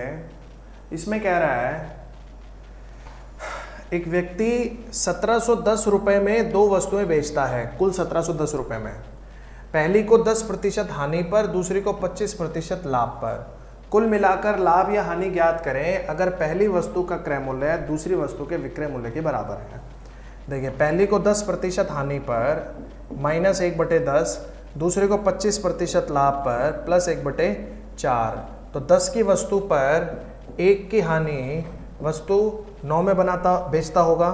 इसमें कह रहा है एक व्यक्ति 1710 रुपए में दो वस्तुएं बेचता है, कुल 1710 रुपए में। पहली को 10% हानि पर, दूसरी को 25% लाभ पर। कुल मिलाकर लाभ या हानि ज्ञात करें अगर पहली वस्तु का क्रय मूल्य दूसरी वस्तु के विक्रय मूल्य के बराबर है। देखिए, पहली को 10% हानि पर -1/10, दूसरे को 25% लाभ पर +1/4। तो 10 की वस्तु पर 1 की हानि वस्तु 9 में बेचता होगा।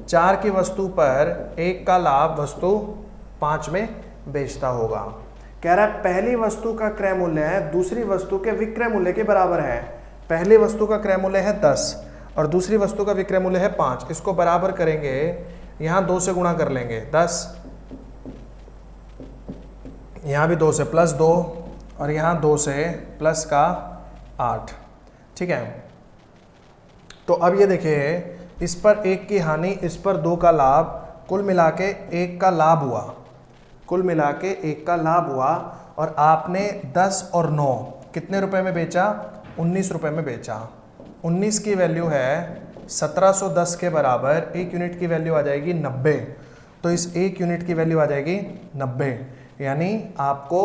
4 की वस्तु पर 1 का लाभ वस्तु 5 में बेचता होगा। कह रहा है पहली वस्तु का क्रय मूल्य है दूसरी वस्तु के विक्रय मूल्य के बराबर है। पहली वस्तु का क्रय मूल्य है 10 और दूसरी वस्तु का विक्रय मूल्य है 5। इसको बराबर करेंगे, यहां 2 से गुणा कर लेंगे 10, यहां भी 2 से +2 और यहां 2 से +8। ठीक है, तो अब ये देखिए, इस पर 1 की हानि, इस पर 2 का लाभ, कुल मिला के 1 का लाभ हुआ, कुल मिला के 1 का लाभ हुआ। और आपने 10 और 9 कितने रुपए में बेचा? 19 रुपए में बेचा। 19 की वैल्यू है 1710 के बराबर, 1 यूनिट की वैल्यू आ जाएगी 90। तो इस 1 यूनिट की वैल्यू आ जाएगी 90, यानी आपको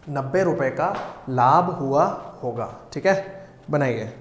90 रुपए का लाभ हुआ होगा। ठीक है, बनाइए।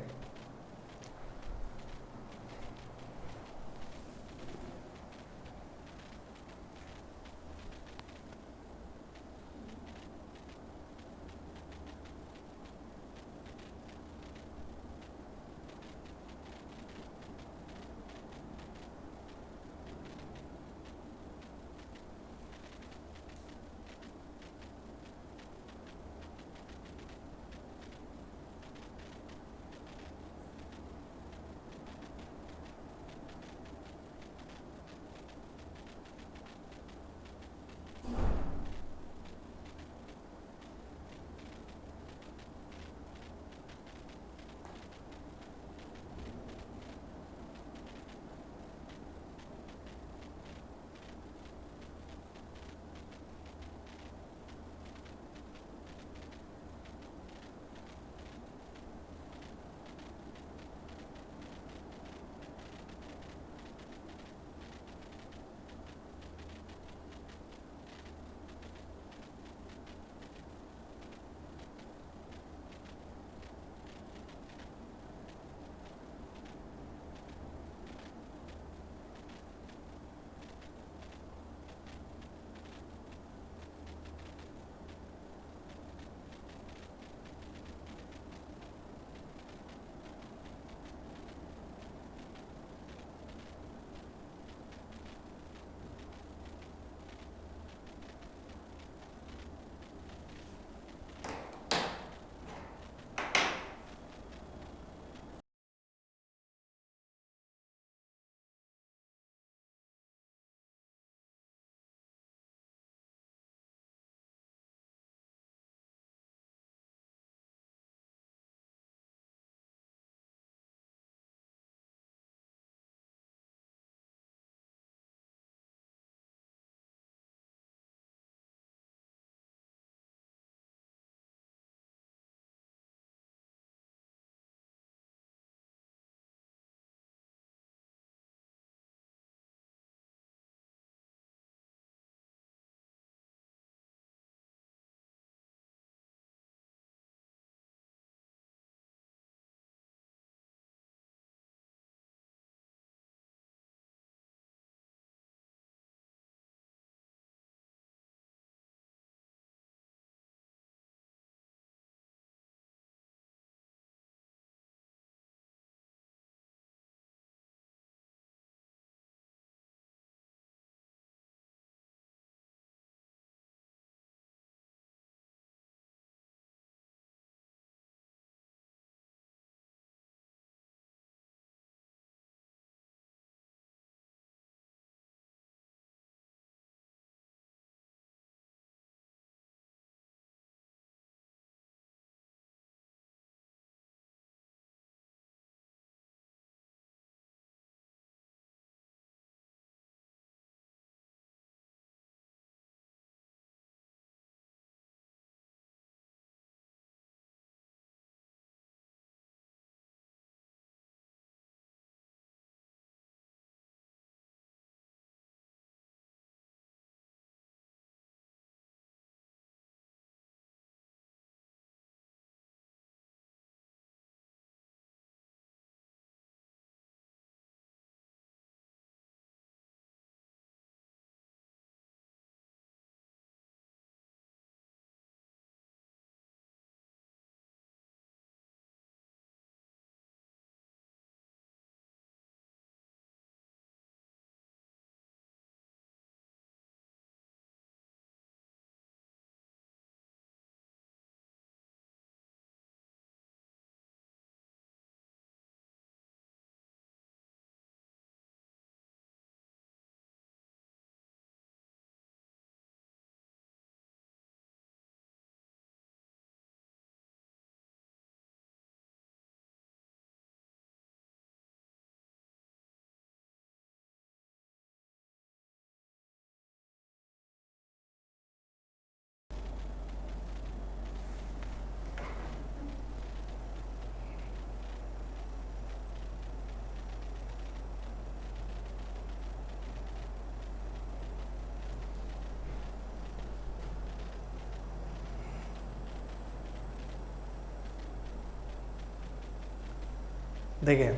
देखिए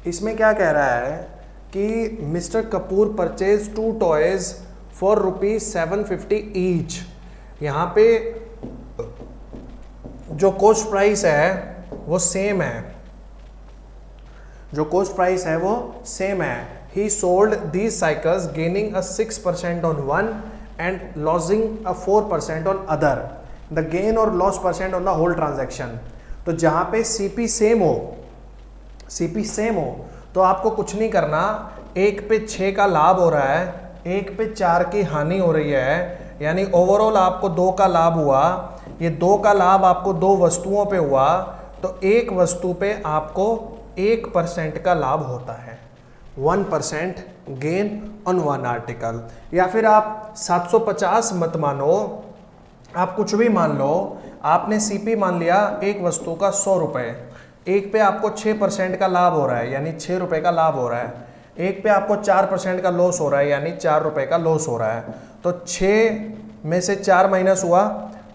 इसमें क्या कह रहा है कि mister Kapoor purchase 2 toys for ₹750 each. यहाँ पे जो कॉस्ट प्राइस है वो सेम है, जो कॉस्ट प्राइस है वो सेम है। He sold these cycles gaining a 6% on one and losing a 4% on other, the gain और loss percent on the whole transaction. तो जहाँ पे सीपी सेम हो तो आपको कुछ नहीं करना, एक पे 6 का लाभ हो रहा है, एक पे 4 की हानि हो रही है, यानी ओवरऑल आपको 2 का लाभ हुआ। ये 2 का लाभ आपको 2 वस्तुओं पे हुआ, तो एक वस्तु पे आपको 1% का लाभ होता है, 1% गेन ऑन वन आर्टिकल। या फिर आप 750 मत मानो, आप कुछ भी मान लो। आपने सीपी मान लिया एक वस्तु का 100 रुपये, एक पे आपको 6% का लाभ हो रहा है, यानी 6 रुपये का लाभ हो रहा है। एक पे आपको 4% का लॉस हो रहा है, यानी 4 रुपये का लॉस हो रहा है। तो 6 में से 4 माइनस हुआ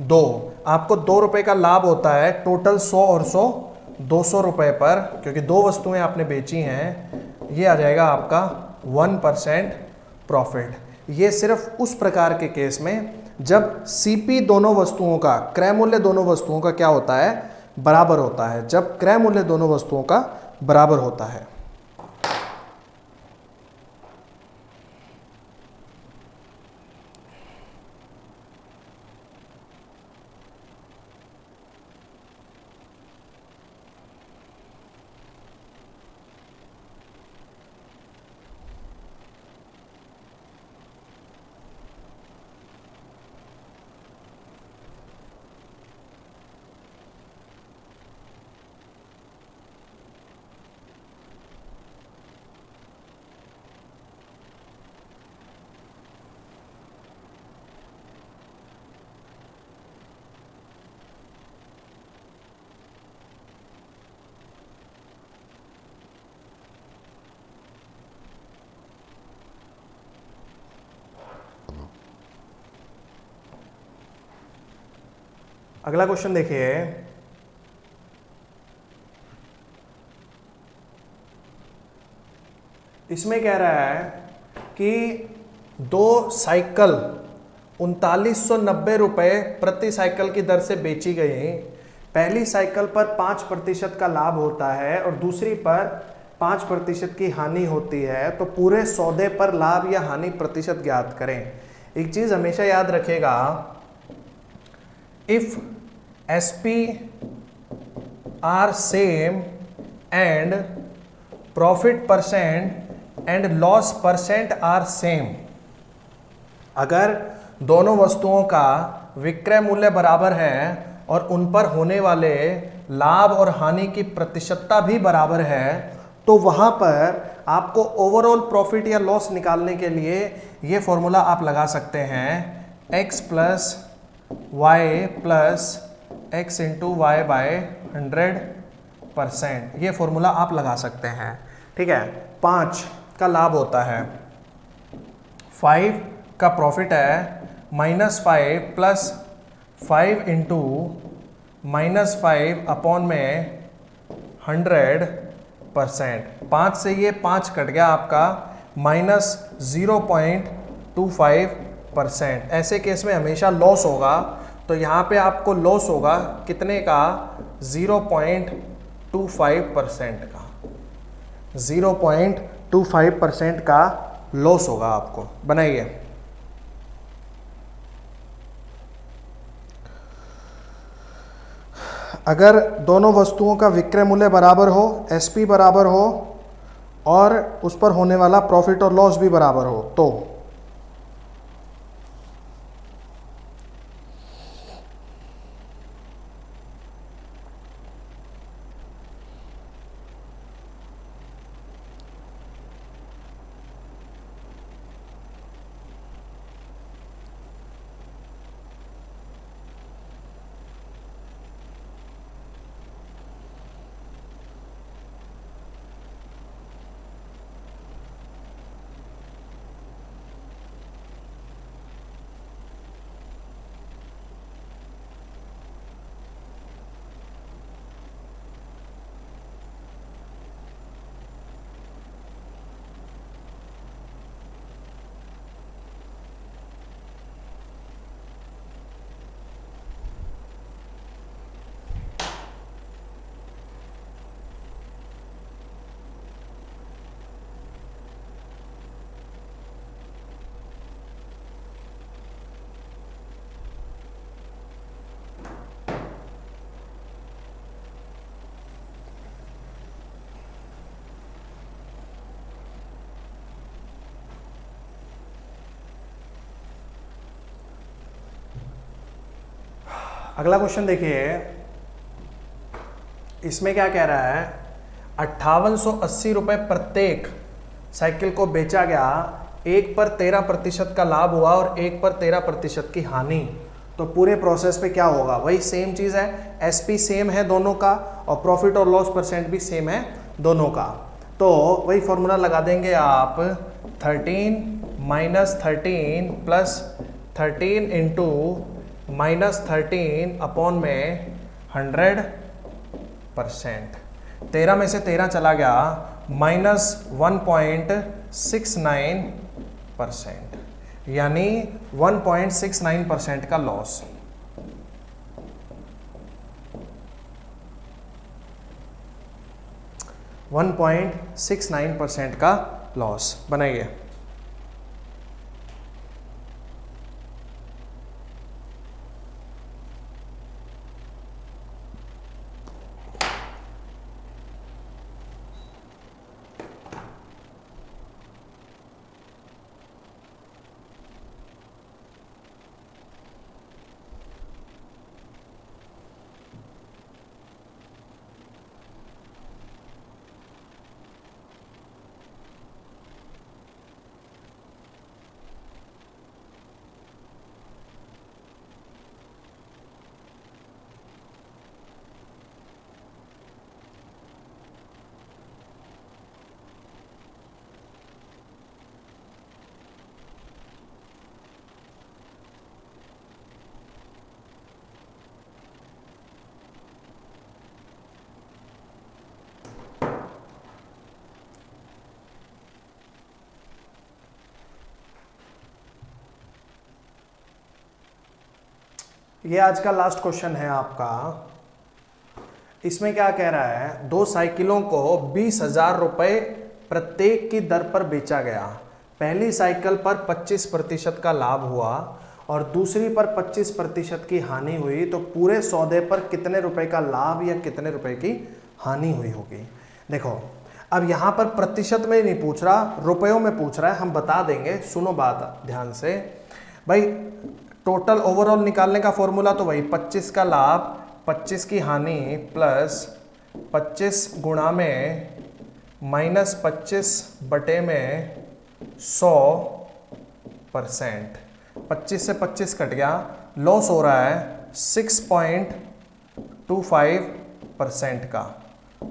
2, आपको 2 रुपये का लाभ होता है। टोटल 100 और 100 200 रुपये पर, क्योंकि 2 वस्तुएं आपने बेची हैं, ये आ जाएगा आपका 1% प्रॉफिट। ये सिर्फ उस प्रकार के केस में जब सीपी दोनों वस्तुओं का, क्रय मूल्य दोनों वस्तुओं का क्या होता है, बराबर होता है। जब क्रय मूल्य दोनों वस्तुओं का बराबर होता है। अगला क्वेश्चन देखिए, इसमें कह रहा है कि 2 साइकिल 3990 रुपये प्रति साइकिल की दर से बेची गई। पहली साइकिल पर 5% का लाभ होता है और दूसरी पर 5% की हानि होती है। तो पूरे सौदे पर लाभ या हानि प्रतिशत ज्ञात करें। एक चीज हमेशा याद रखेगा, if SP are same and profit percent and loss percent are same, अगर दोनों वस्तुओं का विक्रय मूल्य बराबर है और उन पर होने वाले लाभ और हानि की प्रतिशतता भी बराबर है, तो वहां पर आपको ओवरऑल प्रॉफिट या लॉस निकालने के लिए ये फॉर्मूला आप लगा सकते हैं, x plus Y plus x into Y by 100%। ये फॉर्मूला आप लगा सकते हैं। ठीक है, 5 का लाभ होता है, 5 का प्रॉफिट है, -5 प्लस 5 इंटू -5 अपॉन में 100%। 5 से ये 5 कट गया आपका, -0.25%। ऐसे केस में हमेशा लॉस होगा, तो यहाँ पे आपको लॉस होगा कितने का, 0.25% का, 0.25% का लॉस होगा आपको। बनाइए, अगर दोनों वस्तुओं का विक्रय मूल्य बराबर हो, SP बराबर हो और उस पर होने वाला प्रॉफिट और लॉस भी बराबर हो, तो अगला क्वेश्चन देखिए, इसमें क्या कह रहा है, 5880 रुपये प्रत्येक साइकिल को बेचा गया, 1 पर 13% का लाभ हुआ और 1 पर 13% की हानि। तो पूरे प्रोसेस पे क्या होगा, वही सेम चीज़ है, एसपी सेम है दोनों का और प्रॉफिट और लॉस परसेंट भी सेम है दोनों का। तो वही फॉर्मूला लगा देंगे आप, 13 - 13 प्लस 13 इंटू -13 अपॉन में 100%। 13 में से 13 चला गया, -1.69%, यानी 1.69% का लॉस। %1.69 का लॉस बनाइए। ये आज का लास्ट क्वेश्चन है आपका। इसमें क्या कह रहा है, 2 साइकिलों को 20,000 रुपये प्रत्येक की दर पर बेचा गया। पहली साइकिल पर 25% का लाभ हुआ और दूसरी पर 25% की हानि हुई। तो पूरे सौदे पर कितने रुपए का लाभ या कितने रुपए की हानि हुई होगी। देखो, अब यहाँ पर प्रतिशत में नहीं पूछ रहा, रुपयों में पूछ रहा है, हम बता देंगे। सुनो बात ध्यान से भाई, टोटल ओवरऑल निकालने का फॉर्मूला तो वही 25 का लाभ 25 की हानि प्लस 25 गुणा में -25 बटे में 100%। 25 से 25 कट गया, लॉस हो रहा है 6.25% का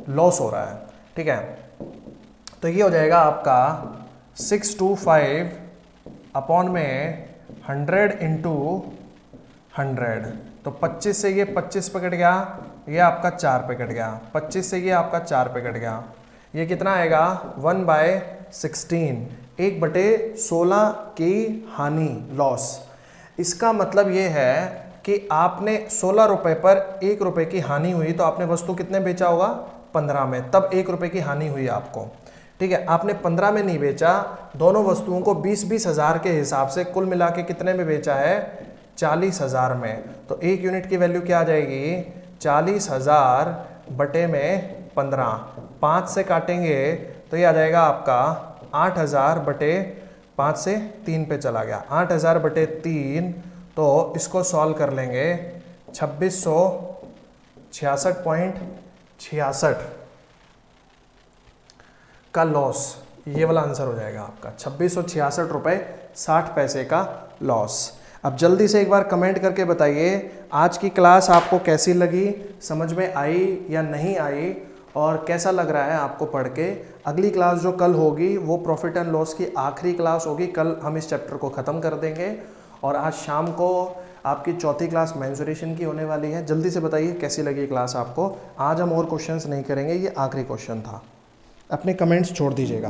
लॉस हो रहा है। ठीक है, तो ये हो जाएगा आपका 625 अपॉन में 100 इंटू 100। तो 25 से ये 25 पे कट गया, ये आपका 4 पे कट गया, 25 से ये आपका 4 पे कट गया, ये कितना आएगा 1/16, 1/16 की हानि लॉस। इसका मतलब ये है कि आपने 16 रुपए पर 1 रुपए की हानि हुई, तो आपने वस्तु कितने बेचा होगा 15 में, तब 1 रुपए की हानि हुई आपको। ठीक है, आपने 15 में नहीं बेचा, दोनों वस्तुओं को 20-20 हज़ार के हिसाब से कुल मिला के कितने में बेचा है 40,000 में। तो 1 यूनिट की वैल्यू क्या आ जाएगी 40,000 बटे में 15, 5 से काटेंगे तो ये आ जाएगा आपका 8,000 बटे 5 से 3 पे चला गया, 8,000 बटे 3। तो इसको सॉल्व कर लेंगे, 2666.66 का लॉस, ये वाला आंसर हो जाएगा आपका 2666 रुपये 60 पैसे का लॉस। अब जल्दी से एक बार कमेंट करके बताइए आज की क्लास आपको कैसी लगी, समझ में आई या नहीं आई, और कैसा लग रहा है आपको पढ़ के। अगली क्लास जो कल होगी वो प्रॉफिट एंड लॉस की आखिरी क्लास होगी, कल हम इस चैप्टर को ख़त्म कर देंगे। और आज शाम को आपकी चौथी क्लास मेंसुरेशन की होने वाली है। जल्दी से बताइए कैसी लगी क्लास आपको। आज हम और क्वेश्चंस नहीं करेंगे, ये आखिरी क्वेश्चन था। अपने कमेंट्स छोड़ दीजिएगा।